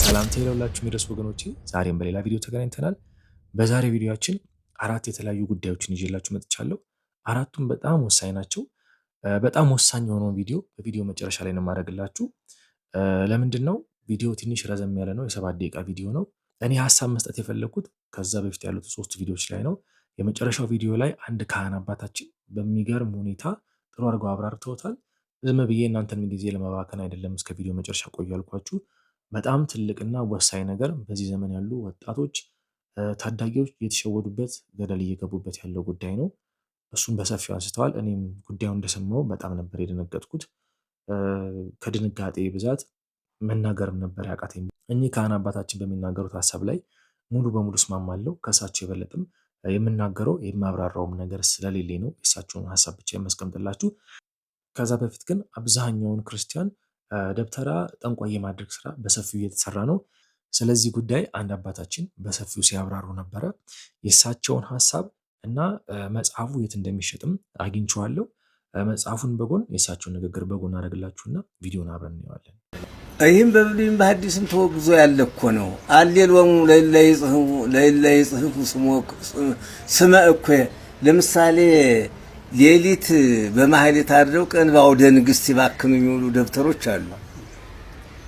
ሰላምታ ይለውላችሁ የሚደርስ ወገኖቼ፣ ዛሬም በሌላ ቪዲዮ ተገናኝተናል። በዛሬ ቪዲዮአችን አራት የተለያዩ ጉዳዮችን ይዤላችሁ መጥቻለሁ። አራቱም በጣም ወሳኝ ናቸው። በጣም ወሳኝ የሆነውን በቪዲዮ መጨረሻ ላይ ነው የማደርግላችሁ። ለምንድን ነው ቪዲዮ ትንሽ ረዘም ያለ ነው፣ የ7 ደቂቃ ቪዲዮ ነው። እኔ ሀሳብ መስጠት የፈለኩት ከዛ በፊት ያሉት 3 ቪዲዮዎች ላይ ነው። የመጨረሻው ቪዲዮ ላይ አንድ ካህን አባታችን በሚገርም ሁኔታ ጥሩ አድርገው አብራርተውታል። ዝም ብዬ እናንተን ጊዜ ለመባከን አይደለም እስከ ቪዲዮ መጨረሻ ቆዩ ያልኳችሁ። በጣም ትልቅና ወሳኝ ነገር በዚህ ዘመን ያሉ ወጣቶች ታዳጊዎች የተሸወዱበት ገደል እየገቡበት ያለው ጉዳይ ነው። እሱን በሰፊው አንስተዋል። እኔም ጉዳዩን እንደሰማው በጣም ነበር የደነገጥኩት። ከድንጋጤ ብዛት መናገርም ነበር ያቃተኝ። እኚህ ካህን አባታችን በሚናገሩት ሀሳብ ላይ ሙሉ በሙሉ እስማማለሁ። ከእሳቸው የበለጥም የምናገረው የማብራራውም ነገር ስለሌለኝ ነው የእሳቸውን ሀሳብ ብቻ የማስቀምጥላችሁ። ከዛ በፊት ግን አብዛኛውን ክርስቲያን ደብተራ ጠንቋይ የማድረግ ስራ በሰፊው እየተሰራ ነው። ስለዚህ ጉዳይ አንድ አባታችን በሰፊው ሲያብራሩ ነበረ። የእሳቸውን ሀሳብ እና መጽሐፉ የት እንደሚሸጥም አግኝቼዋለሁ። መጽሐፉን በጎን የእሳቸውን ንግግር በጎን አደረግላችሁና ቪዲዮን አብረን እናየዋለን። ይህም በብሉይም በሐዲስም ተወግዞ ያለ እኮ ነው። አሌሎሙ ለእለ ይጽሕፉ ስመ እኮየ። ለምሳሌ ሌሊት በማህሌት አድረው ቀን በአውደ ንግሥት ይባክኑ የሚውሉ ደብተሮች አሉ።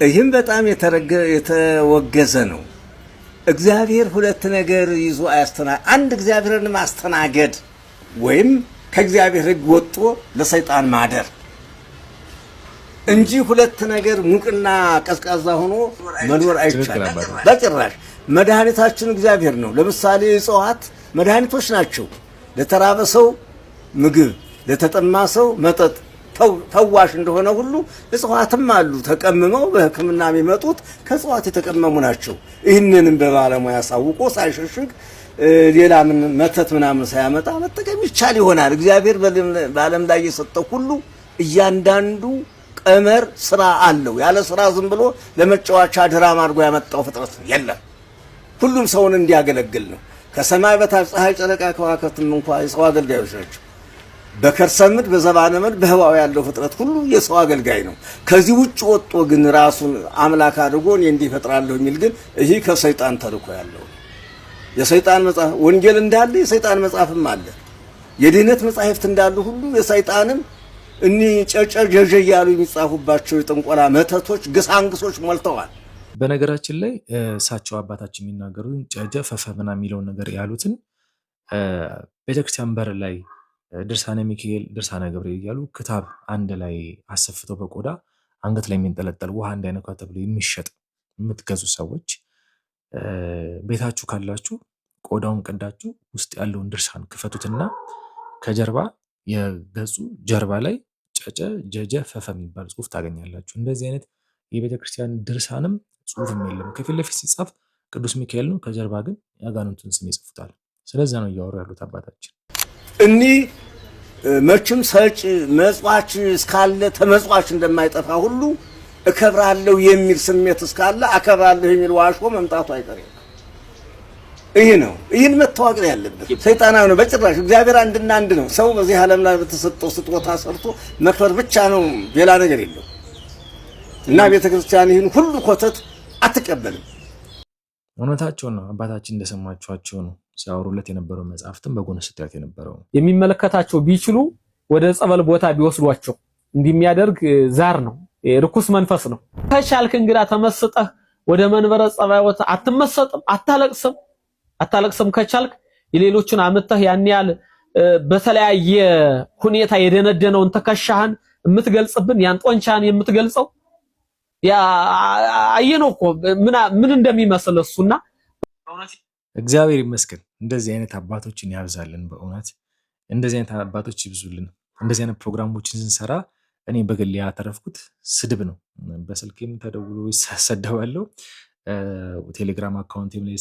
ይህም በጣም የተወገዘ ነው። እግዚአብሔር ሁለት ነገር ይዞ አንድ እግዚአብሔርን ማስተናገድ ወይም ከእግዚአብሔር ሕግ ወጥቶ ለሰይጣን ማደር እንጂ ሁለት ነገር ሙቅና ቀዝቃዛ ሆኖ መኖር አይቻልም በጭራሽ። መድኃኒታችን እግዚአብሔር ነው። ለምሳሌ እጽዋት መድኃኒቶች ናቸው። ለተራበ ሰው ምግብ፣ ለተጠማ ሰው መጠጥ ፈዋሽ እንደሆነ ሁሉ እጽዋትም አሉ ተቀምመው በሕክምና የሚመጡት ከእጽዋት የተቀመሙ ናቸው። ይህንንም በባለሙያ ያሳውቆ ሳይሸሽግ ሌላ መተት ምናምን ሳያመጣ መጠቀም ይቻል ይሆናል። እግዚአብሔር በዓለም ላይ የሰጠው ሁሉ እያንዳንዱ ቀመር ስራ አለው። ያለ ስራ ዝም ብሎ ለመጫወቻ ድራማ አድርጎ ያመጣው ፍጥረት የለም። ሁሉም ሰውን እንዲያገለግል ነው። ከሰማይ በታች ፀሐይ፣ ጨረቃ፣ ከዋክብትም እንኳን የሰው አገልጋዮች ናቸው። በከርሰ ምድር በዘባነ ምድር በህዋው ያለው ፍጥረት ሁሉ የሰው አገልጋይ ነው። ከዚህ ውጭ ወጥቶ ግን ራሱን አምላክ አድርጎ እኔ እንዲህ እፈጥራለሁ የሚል ግን ይህ ከሰይጣን ተልኮ ያለው የሰይጣን መጽሐፍ ወንጌል እንዳለ የሰይጣን መጽሐፍም አለ። የድህነት መጽሐፍት እንዳሉ ሁሉ የሰይጣንም እኒ ጨጨ ጀጀ እያሉ የሚጻፉባቸው የጥንቆላ መተቶች ግሳንግሶች ሞልተዋል። በነገራችን ላይ እሳቸው አባታችን የሚናገሩት ጨጀ ፈፈ ምናምን የሚለውን ነገር ያሉትን ቤተክርስቲያን በር ላይ ድርሳነ ሚካኤል፣ ድርሳነ ገብርኤል እያሉ ክታብ አንድ ላይ አሰፍተው በቆዳ አንገት ላይ የሚንጠለጠል ውሃ እንዳይነካ ተብሎ የሚሸጥ የምትገዙ ሰዎች ቤታችሁ ካላችሁ ቆዳውን ቀዳችሁ ውስጥ ያለውን ድርሳን ክፈቱትና ከጀርባ የገጹ ጀርባ ላይ ጨጨ ጀጀ ፈፈ የሚባል ጽሁፍ ታገኛላችሁ። እንደዚህ አይነት የቤተክርስቲያን ድርሳንም ጽሁፍም የለም። ከፊት ለፊት ሲጻፍ ቅዱስ ሚካኤል ነው፣ ከጀርባ ግን የአጋንንቱን ስም ይጽፉታል። ስለዛ ነው እያወሩ ያሉት አባታችን። እኒህ መቼም ሰጪ መጽዋች እስካለ ተመጽዋች እንደማይጠፋ ሁሉ እከብራለሁ የሚል ስሜት እስካለ አከብራለሁ የሚል ዋሾ መምጣቱ አይቀርም። ይህ ነው። ይህን መታወቅ ያለበት ሰይጣናዊ ነው በጭራሽ። እግዚአብሔር አንድና አንድ ነው። ሰው በዚህ ዓለም ላይ በተሰጠው ስጦታ ሰርቶ መክበር ብቻ ነው፣ ሌላ ነገር የለው እና ቤተክርስቲያን ይህን ሁሉ ኮተት አትቀበልም። እውነታቸው ነው። አባታችን እንደሰማችኋቸው ነው ሲያወሩለት የነበረው መጽሐፍትም በጎን ስታዩት የነበረው የሚመለከታቸው ቢችሉ ወደ ጸበል ቦታ ቢወስዷቸው እንደሚያደርግ ዛር ነው፣ ርኩስ መንፈስ ነው። ከቻልክ እንግዳ ተመስጠህ ወደ መንበረ ጸባዖት አትመሰጥም፣ አታለቅስም። ከቻልክ የሌሎችን አመተህ ያን ያህል በተለያየ ሁኔታ የደነደነውን ተከሻህን የምትገልጽብን ያን ጦንቻህን የምትገልጸው ያ አየነው እኮ ምን እንደሚመስል እሱና እግዚአብሔር ይመስገን። እንደዚህ አይነት አባቶችን ያብዛልን። በእውነት እንደዚህ አይነት አባቶች ይብዙልን። እንደዚህ አይነት ፕሮግራሞችን ስንሰራ እኔ በግል ያተረፍኩት ስድብ ነው። በስልክም ተደውሎ ይሰደባለሁ፣ ቴሌግራም አካውንቴም ላይ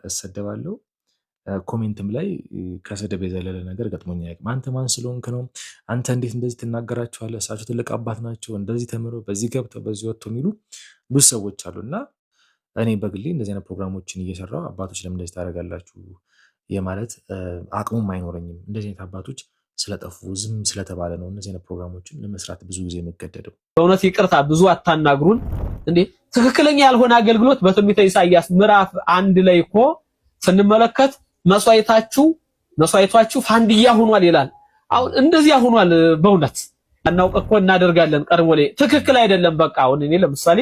ይሰደባለሁ፣ ኮሜንትም ላይ ከስድብ የዘለለ ነገር ገጥሞኝ አያውቅም። አንተ ማን ስለሆንክ ነው? አንተ እንዴት እንደዚህ ትናገራቸዋለህ? እሳቸው ትልቅ አባት ናቸው፣ እንደዚህ ተምረው በዚህ ገብተው በዚህ ወጥተው የሚሉ ብዙ ሰዎች አሉና እኔ በግሌ እንደዚህ አይነት ፕሮግራሞችን እየሰራው አባቶች ለምን እንደዚህ ታደርጋላችሁ የማለት አቅሙም አይኖረኝም። እንደዚህ አይነት አባቶች ስለጠፉ ዝም ስለተባለ ነው እነዚህ አይነት ፕሮግራሞችን ለመስራት ብዙ ጊዜ የምገደደው። በእውነት ይቅርታ ብዙ አታናግሩን እንዴ። ትክክለኛ ያልሆነ አገልግሎት በትንቢተ ኢሳይያስ ምዕራፍ 1 ላይ እኮ ስንመለከት መስዋዕታችሁ ፋንድያ ሆኗል ይላል። አሁን እንደዚያ ሆኗል። በእውነት እናውቅ እኮ እናደርጋለን ቀርቦ ላይ ትክክል አይደለም። በቃ አሁን እኔ ለምሳሌ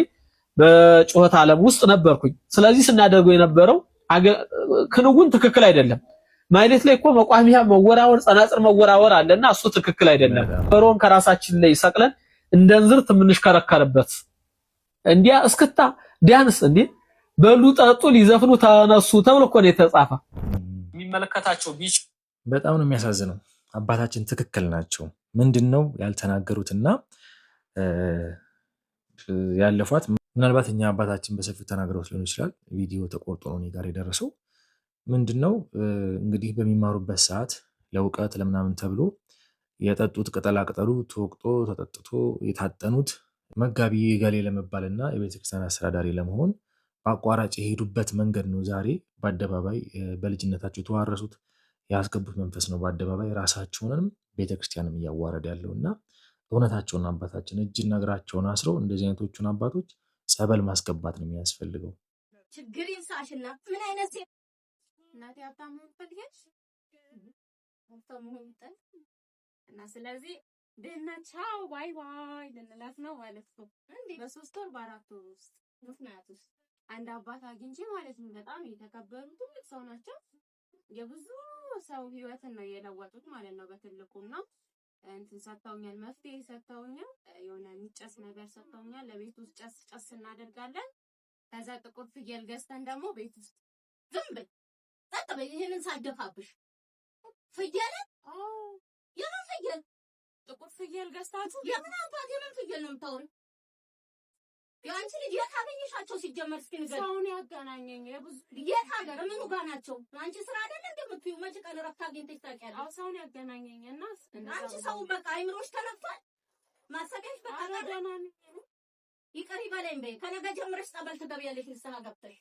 በጩኸት ዓለም ውስጥ ነበርኩኝ። ስለዚህ ስናደርገው የነበረው ክንውን ትክክል አይደለም። ማለት ላይ እኮ መቋሚያ መወራወር፣ ጸናጽር መወራወር አለና እሱ ትክክል አይደለም። ፈሮን ከራሳችን ላይ ሰቅለን እንደ እንዝርት የምንሽከረከርበት እንዲያ እስክታ ዳንስ እንዴ በሉ ጠጡ ሊዘፍኑ ተነሱ ተብሎ እኮ ነው የተጻፈ። የሚመለከታቸው ቢች በጣም ነው የሚያሳዝነው። አባታችን ትክክል ናቸው። ምንድነው ያልተናገሩትና ያለፏት? ምናልባት እኛ አባታችን በሰፊው ተናግረውት ሊሆን ይችላል። ቪዲዮ ተቆርጦ ነው እኔ ጋር የደረሰው። ምንድነው እንግዲህ በሚማሩበት ሰዓት ለእውቀት ለምናምን ተብሎ የጠጡት ቅጠላ ቅጠሉ ተወቅጦ ተጠጥቶ የታጠኑት መጋቢ ገሌ ለመባልና የቤተክርስቲያን አስተዳዳሪ ለመሆን በአቋራጭ የሄዱበት መንገድ ነው። ዛሬ በአደባባይ በልጅነታቸው የተዋረሱት ያስገቡት መንፈስ ነው። በአደባባይ ራሳቸውንም ቤተክርስቲያንም እያዋረድ ያለውና እውነታቸውን አባታችን እጅና እግራቸውን አስረው እንደዚህ አይነቶቹን አባቶች ጸበል ማስገባት ነው የሚያስፈልገው። ችግር ይንሳሽና ምን አይነት ሴት እናቴ ሀብታም መሆን ፈልገሽ ሀብታም መሆን ይጠል እና ስለዚህ ደህና ቻው ባይ ባይ ልንላት ነው ማለት ነው እንዴ? በ3 ወር በ4 ወር ውስጥ ምክንያት ውስጥ አንድ አባት አግኝቼ ማለት ነው። በጣም የተከበሩ ትልቅ ሰው ናቸው። የብዙ ሰው ህይወትን ነው የለወጡት ማለት ነው በትልቁና እንትን ሰጥተውኛል፣ መፍትሄ ሰጥተውኛል፣ የሆነ የሚጨስ ነገር ሰጥተውኛል። ለቤት ውስጥ ጨስ እናደርጋለን። ከዛ ጥቁር ፍየል ገዝተን ደግሞ ቤት ውስጥ ዝም በይ ጠጥ በይ ይሄንን ሳደፋብሽ ፍየል የምን ፍየል ጥቁር ፍየል ገዝታችሁ የምን አባት የምን ፍየል ነው የምታወሪው? የአንቺ ልጅ የት አገኘሻቸው? ሲጀመር እስኪ ንገሪኝ። ሰውን ያገናኘኝ የብዙ የት ሀገር ምኑ ጋር ናቸው? አንቺ ስራ አይደለ እንደምትይው መች ቀን ረፍት አግኝተሽ ታውቂያለሽ? አዎ ሰውን ያገናኘኝና አንቺ ሰው በቃ አይምሮሽ ተነፍቷል። ማሰቢያሽ በቃ ገናኝ ይቅር ይበለኝ በይ። ከነገ ጀምረሽ ጸበል ትገቢያለሽ ንስሐ ገብተሽ።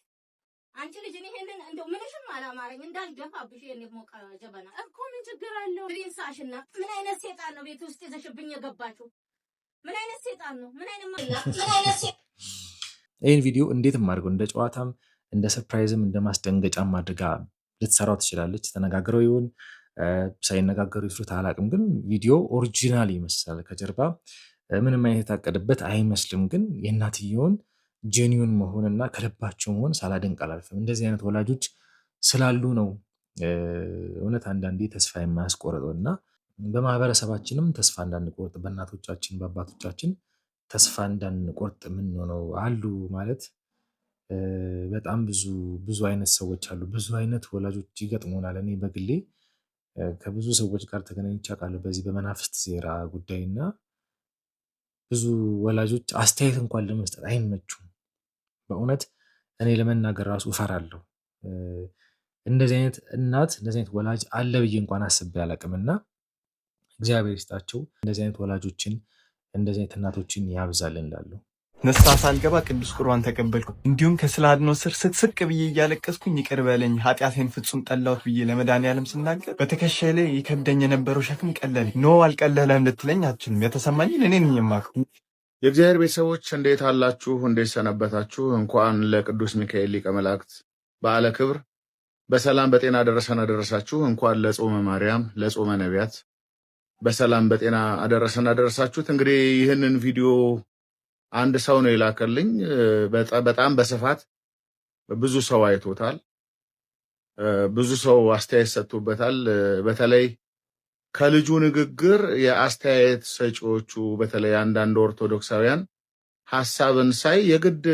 አንቺ ልጅ እኔ ይሄንን እንደው ምንሽም አላማረኝ እንዳልደፋብሽ የኔ ሞቀ ጀበና እኮ ምን ችግር አለው? ፕሪንሳሽና ምን አይነት ሴጣን ነው ቤት ውስጥ ይዘሽብኝ የገባችው? ምን አይነት ሴጣን ነው? ምን አይነት ይህን ቪዲዮ እንዴትም አድርገው እንደ ጨዋታም እንደ ሰርፕራይዝም እንደ ማስደንገጫም አድርጋ ልትሰራው ትችላለች። ተነጋግረው ይሁን ሳይነጋገሩ ይስሩት አላውቅም፣ ግን ቪዲዮ ኦሪጂናል ይመስላል። ከጀርባ ምንም አይነት የታቀደበት አይመስልም። ግን የእናትየውን ጄኒዩን መሆንና ከልባቸው መሆን ሳላደንቅ አላልፍም። እንደዚህ አይነት ወላጆች ስላሉ ነው እውነት አንዳንዴ ተስፋ የማያስቆርጠው እና በማህበረሰባችንም ተስፋ እንዳንቆርጥ በእናቶቻችን በአባቶቻችን ተስፋ እንዳንቆርጥ የምንሆነው አሉ ማለት በጣም ብዙ አይነት ሰዎች አሉ። ብዙ አይነት ወላጆች ይገጥሙናል። እኔ በግሌ ከብዙ ሰዎች ጋር ተገናኝቼ አውቃለሁ በዚህ በመናፍስት ሴራ ጉዳይና ብዙ ወላጆች አስተያየት እንኳን ለመስጠት አይመቹም። በእውነት እኔ ለመናገር ራሱ እፈራለሁ። እንደዚህ አይነት እናት እንደዚህ አይነት ወላጅ አለ ብዬ እንኳን አስቤ አላውቅምና እግዚአብሔር ይስጣቸው። እንደዚህ አይነት ወላጆችን እንደዚህ አይነት እናቶችን ያብዛልን እላለሁ። ንስሐ ሳልገባ ቅዱስ ቁርባን ተቀበልኩ። እንዲሁም ከስለ አድኖ ስር ስቅስቅ ብዬ እያለቀስኩኝ ይቅር በለኝ ኃጢአቴን ፍጹም ጠላሁት ብዬ ለመድኃኒዓለም ስናገር በትከሻዬ ላይ ይከብደኝ የነበረው ሸክም ቀለለኝ። ኖ አልቀለለም ልትለኝ አትችልም። የተሰማኝን እኔ ነኝ የማውቀው። የእግዚአብሔር ቤተሰቦች እንዴት አላችሁ? እንዴት ሰነበታችሁ? እንኳን ለቅዱስ ሚካኤል ሊቀ መላእክት በዓለ ክብር በሰላም በጤና አደረሰን አደረሳችሁ። እንኳን ለጾመ ማርያም ለጾመ ነቢያት በሰላም በጤና አደረሰን አደረሳችሁት። እንግዲህ ይህንን ቪዲዮ አንድ ሰው ነው የላከልኝ። በጣም በስፋት ብዙ ሰው አይቶታል። ብዙ ሰው አስተያየት ሰጥቶበታል። በተለይ ከልጁ ንግግር የአስተያየት ሰጪዎቹ በተለይ አንዳንድ ኦርቶዶክሳውያን ሐሳብን ሳይ የግድ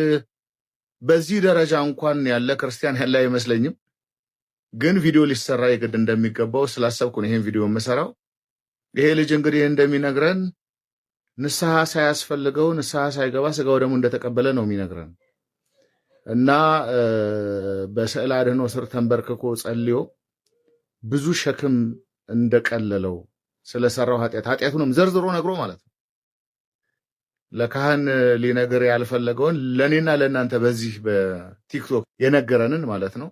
በዚህ ደረጃ እንኳን ያለ ክርስቲያን ያለ አይመስለኝም። ግን ቪዲዮ ሊሰራ የግድ እንደሚገባው ስላሰብኩ ነው ይሄን ቪዲዮ የምሰራው። ይሄ ልጅ እንግዲህ እንደሚነግረን ንስሐ ሳያስፈልገው ንስሐ ሳይገባ ስጋው ደግሞ እንደተቀበለ ነው የሚነግረን እና በስዕል አድኖ ስር ተንበርክኮ ጸልዮ ብዙ ሸክም እንደቀለለው ስለሰራው ኃጢአቱንም ዘርዝሮ ነግሮ ማለት ነው። ለካህን ሊነግር ያልፈለገውን ለእኔና ለእናንተ በዚህ በቲክቶክ የነገረንን ማለት ነው።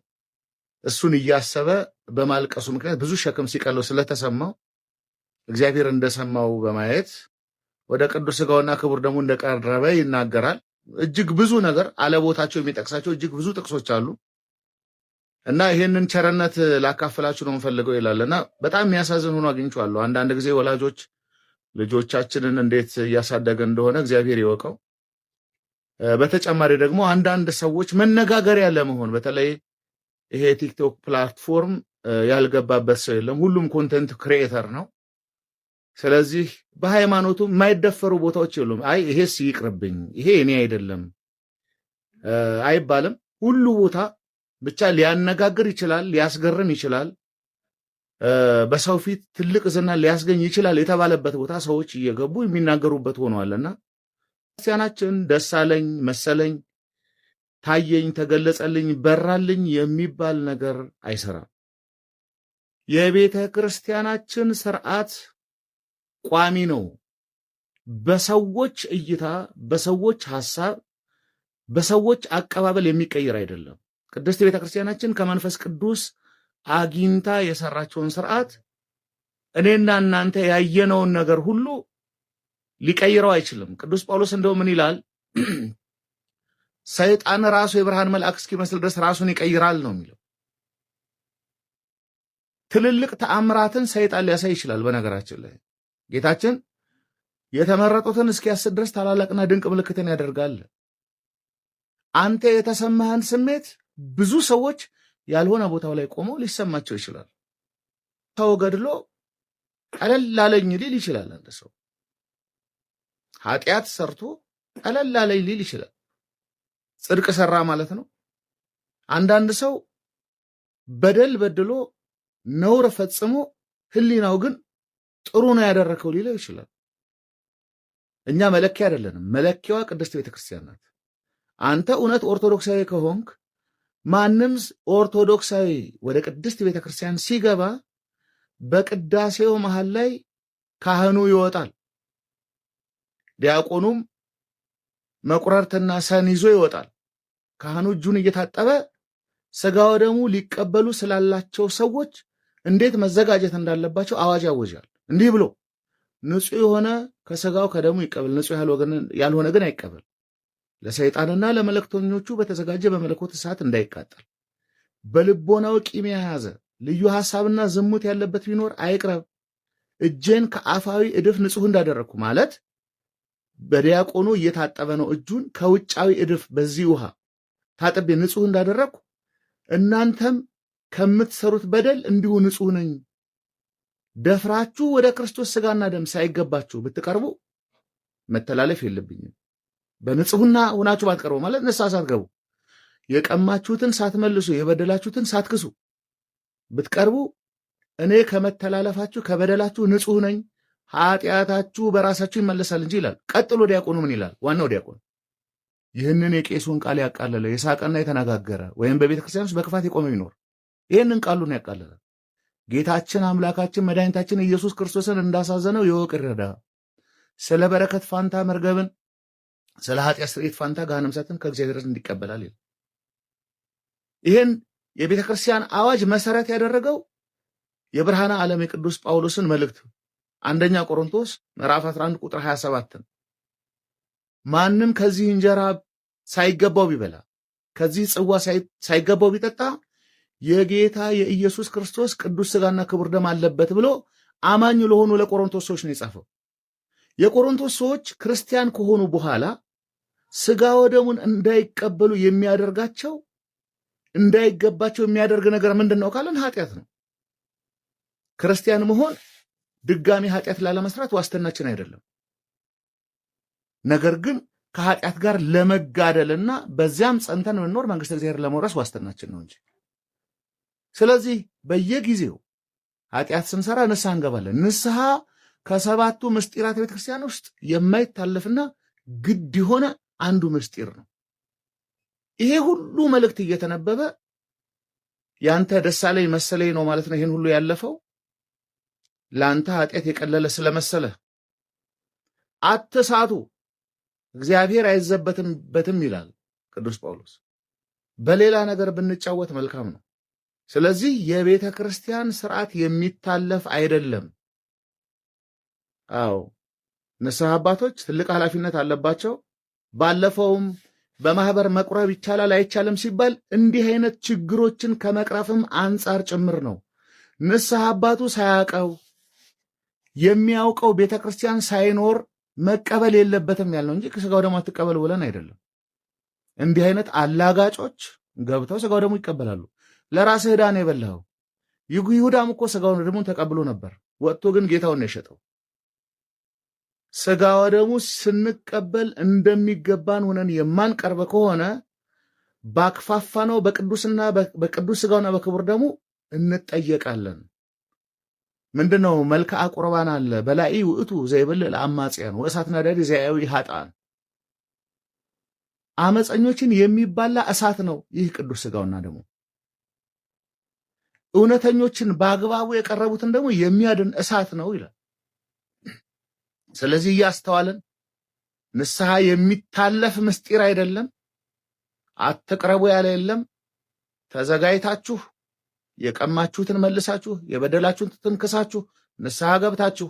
እሱን እያሰበ በማልቀሱ ምክንያት ብዙ ሸክም ሲቀለው ስለተሰማው እግዚአብሔር እንደሰማው በማየት ወደ ቅዱስ ሥጋውና ክቡር ደሙ እንደቀረበ ይናገራል። እጅግ ብዙ ነገር አለቦታቸው የሚጠቅሳቸው እጅግ ብዙ ጥቅሶች አሉ እና ይህንን ቸርነት ላካፍላችሁ ነው የምፈልገው ይላልና በጣም የሚያሳዝን ሆኖ አግኝቼዋለሁ። አንዳንድ ጊዜ ወላጆች ልጆቻችንን እንዴት እያሳደገ እንደሆነ እግዚአብሔር ይወቀው። በተጨማሪ ደግሞ አንዳንድ ሰዎች መነጋገሪያ ለመሆን በተለይ ይሄ ቲክቶክ ፕላትፎርም ያልገባበት ሰው የለም። ሁሉም ኮንተንት ክሪኤተር ነው። ስለዚህ በሃይማኖቱ የማይደፈሩ ቦታዎች የሉም። አይ ይሄስ ይቅርብኝ፣ ይሄ እኔ አይደለም አይባልም። ሁሉ ቦታ ብቻ ሊያነጋግር ይችላል፣ ሊያስገርም ይችላል፣ በሰው ፊት ትልቅ ዝና ሊያስገኝ ይችላል የተባለበት ቦታ ሰዎች እየገቡ የሚናገሩበት ሆነዋልና ክርስቲያናችን ደስ አለኝ፣ መሰለኝ፣ ታየኝ፣ ተገለጸልኝ፣ በራልኝ የሚባል ነገር አይሰራም። የቤተ ክርስቲያናችን ስርዓት ቋሚ ነው። በሰዎች እይታ፣ በሰዎች ሐሳብ፣ በሰዎች አቀባበል የሚቀየር አይደለም። ቅድስት ቤተ ክርስቲያናችን ከመንፈስ ቅዱስ አግኝታ የሰራቸውን ስርዓት እኔና እናንተ ያየነውን ነገር ሁሉ ሊቀይረው አይችልም። ቅዱስ ጳውሎስ እንደው ምን ይላል? ሰይጣን ራሱ የብርሃን መልአክ እስኪመስል ድረስ ራሱን ይቀይራል ነው የሚለው። ትልልቅ ተአምራትን ሰይጣን ሊያሳይ ይችላል። በነገራችን ላይ ጌታችን የተመረጡትን እስኪያስት ድረስ ታላላቅና ድንቅ ምልክትን ያደርጋል። አንተ የተሰማህን ስሜት ብዙ ሰዎች ያልሆነ ቦታው ላይ ቆመው ሊሰማቸው ይችላል። ሰው ገድሎ ቀለል ላለኝ ሊል ይችላል። አንድ ሰው ኃጢአት ሰርቶ ቀለል ላለኝ ሊል ይችላል። ጽድቅ ሰራ ማለት ነው። አንዳንድ ሰው በደል በድሎ ነውር ፈጽሞ ህሊናው ግን ጥሩ ነው ያደረከው ሊለው ይችላል። እኛ መለኪያ አይደለንም። መለኪያዋ ቅድስት ቤተክርስቲያን ናት። አንተ እውነት ኦርቶዶክሳዊ ከሆንክ ማንም ኦርቶዶክሳዊ ወደ ቅድስት ቤተክርስቲያን ሲገባ በቅዳሴው መሃል ላይ ካህኑ ይወጣል። ዲያቆኑም መቁረርትና ሰን ይዞ ይወጣል። ካህኑ እጁን እየታጠበ ሥጋ ወደሙ ሊቀበሉ ስላላቸው ሰዎች እንዴት መዘጋጀት እንዳለባቸው አዋጅ ያወጃል። እንዲህ ብሎ ንጹሕ የሆነ ከሥጋው ከደሙ ይቀበል፣ ንጹሕ ያልሆነ ግን አይቀበል። ለሰይጣንና ለመለክተኞቹ በተዘጋጀ በመለኮት እሳት እንዳይቃጠል። በልቦናው ቂም የያዘ ልዩ ሐሳብና ዝሙት ያለበት ቢኖር አይቅረብ። እጄን ከአፋዊ እድፍ ንጹሕ እንዳደረግኩ ማለት በዲያቆኑ እየታጠበ ነው። እጁን ከውጫዊ እድፍ በዚህ ውሃ ታጥቤ ንጹሕ እንዳደረግኩ እናንተም ከምትሰሩት በደል እንዲሁ ንጹሕ ነኝ። ደፍራችሁ ወደ ክርስቶስ ሥጋና ደም ሳይገባችሁ ብትቀርቡ መተላለፍ የለብኝም። በንጹሕና ሆናችሁ ባትቀርቡ ማለት ንስሐ ሳትገቡ የቀማችሁትን ሳትመልሱ የበደላችሁትን ሳትክሱ ብትቀርቡ እኔ ከመተላለፋችሁ ከበደላችሁ ንጹሕ ነኝ፣ ኃጢአታችሁ በራሳችሁ ይመለሳል እንጂ ይላል። ቀጥሎ ዲያቆኑ ምን ይላል? ዋናው ዲያቆኑ ይህንን የቄሱን ቃል ያቃለለ የሳቀና የተነጋገረ ወይም በቤተ ክርስቲያን ውስጥ በክፋት የቆመ ቢኖር ይህንን ቃሉን ያቃለለ ጌታችን አምላካችን መድኃኒታችን ኢየሱስ ክርስቶስን እንዳሳዘነው ይወቅ ይረዳ። ስለ በረከት ፋንታ መርገብን፣ ስለ ኃጢአት ስርየት ፋንታ ገሃነመ እሳትን ከእግዚአብሔር እንዲቀበላል ይላል። ይህን የቤተ ክርስቲያን አዋጅ መሰረት ያደረገው የብርሃነ ዓለም የቅዱስ ጳውሎስን መልእክት አንደኛ ቆሮንቶስ ምዕራፍ 11 ቁጥር 27 ማንም ከዚህ እንጀራ ሳይገባው ቢበላ ከዚህ ጽዋ ሳይገባው ቢጠጣ የጌታ የኢየሱስ ክርስቶስ ቅዱስ ሥጋና ክቡር ደም አለበት ብሎ አማኝ ለሆኑ ለቆሮንቶስ ሰዎች ነው የጻፈው። የቆሮንቶስ ሰዎች ክርስቲያን ከሆኑ በኋላ ሥጋ ወደሙን እንዳይቀበሉ የሚያደርጋቸው እንዳይገባቸው የሚያደርግ ነገር ምንድን ነው ካለን ኃጢአት ነው። ክርስቲያን መሆን ድጋሚ ኃጢአት ላለመስራት ዋስትናችን አይደለም። ነገር ግን ከኃጢአት ጋር ለመጋደልና በዚያም ጸንተን መኖር መንግሥተ እግዚአብሔር ለመውረስ ዋስትናችን ነው እንጂ። ስለዚህ በየጊዜው ኃጢአት ስንሰራ ንስሐ እንገባለን። ንስሐ ከሰባቱ ምስጢራት ቤተክርስቲያን ውስጥ የማይታለፍና ግድ የሆነ አንዱ ምስጢር ነው። ይሄ ሁሉ መልእክት እየተነበበ ያንተ ደሳለኝ መሰለኝ ነው ማለት ነው። ይሄን ሁሉ ያለፈው ለአንተ ኃጢአት የቀለለ ስለመሰለ አትሳቱ፣ እግዚአብሔር አይዘበትበትም ይላል ቅዱስ ጳውሎስ። በሌላ ነገር ብንጫወት መልካም ነው። ስለዚህ የቤተ ክርስቲያን ስርዓት የሚታለፍ አይደለም። አዎ ንስሐ አባቶች ትልቅ ኃላፊነት አለባቸው። ባለፈውም በማህበር መቁረብ ይቻላል አይቻልም ሲባል እንዲህ አይነት ችግሮችን ከመቅረፍም አንጻር ጭምር ነው። ንስሐ አባቱ ሳያውቀው የሚያውቀው ቤተክርስቲያን ሳይኖር መቀበል የለበትም ያልነው እንጂ ከስጋው ደግሞ አትቀበሉ ብለን አይደለም። እንዲህ አይነት አላጋጮች ገብተው ስጋው ደግሞ ይቀበላሉ። ለራስህ ዕዳ ነው የበላኸው። ይሁዳም እኮ ስጋውን ደግሞ ተቀብሎ ነበር። ወጥቶ ግን ጌታውን ነው የሸጠው። ስጋው ደግሞ ስንቀበል እንደሚገባን ሆነን የማንቀርብ ከሆነ ባክፋፋነው በቅዱስ ስጋውና በክቡር ደግሞ እንጠየቃለን። ምንድነው? መልክዓ ቁርባን አለ በላኢ ውእቱ ዘይበልዕ ለአማጽያን ወእሳት ነዳዲ ዘያዊ ኃጥአን። አመፀኞችን የሚባላ እሳት ነው ይህ ቅዱስ ስጋውና ደግሞ እውነተኞችን በአግባቡ የቀረቡትን ደግሞ የሚያድን እሳት ነው ይላል። ስለዚህ እያስተዋለን ንስሐ የሚታለፍ ምስጢር አይደለም። አትቅረቡ ያለ የለም። ተዘጋጅታችሁ የቀማችሁትን መልሳችሁ የበደላችሁትን ክሳችሁ ንስሐ ገብታችሁ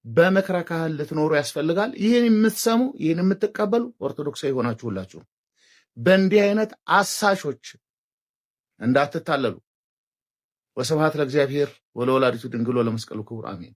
በምክረ ካህን ልትኖሩ ያስፈልጋል። ይህን የምትሰሙ ይህን የምትቀበሉ ኦርቶዶክሳዊ ሆናችሁ ሁላችሁ በእንዲህ አይነት አሳሾች እንዳትታለሉ። ወስብሐት ለእግዚአብሔር ወለወላዲቱ ድንግል ወለመስቀሉ ክቡር አሜን።